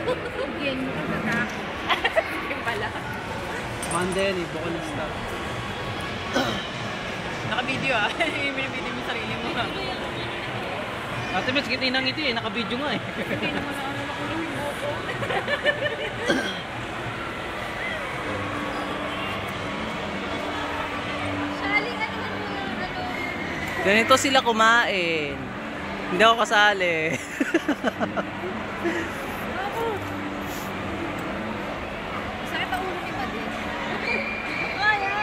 Again, mukhang natakot. Yung pala. Monday yan eh, bukod na stop. Naka-video ah. Binibideo mo sarili mo ha. Ate Mets, ngiti ng ngiti eh, naka-video nga eh. Hindi naman ako nakulong yung buko. Saling ano man muna ano. Ganito sila kumain. Hindi ako kasali. Sakit ang ulo ni Padin. Kaya!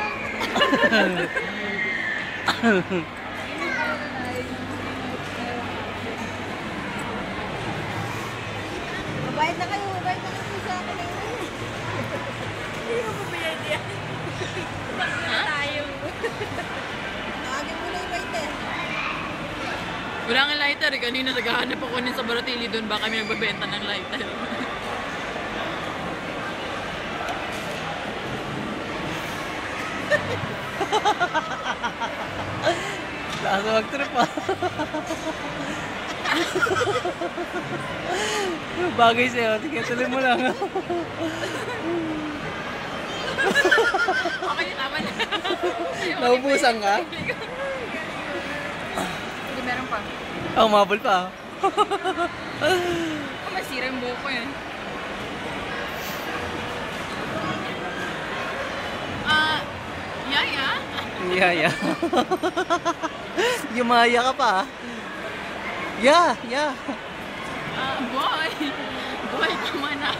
Mabayad na kayo sa akin na yun. Hindi ko mabayad yan. Bakit na tayo? Nakagin mo na yung lighter. Wala nga lighter eh. Kanina naghahanap ako sa Baratili doon. Baka kami nagbabenta ng lighter. Lakas mag-trip ah. Bagay sa'yo, sige tuloy mo lang. Okay, tama na. Naubusan ka? Hindi, meron pa. Oh, mabol pa. Masira yung buhok ko yan. Yaya? Yeah. Yumaya ka pa. Yeah. Boy! Boy, tama na.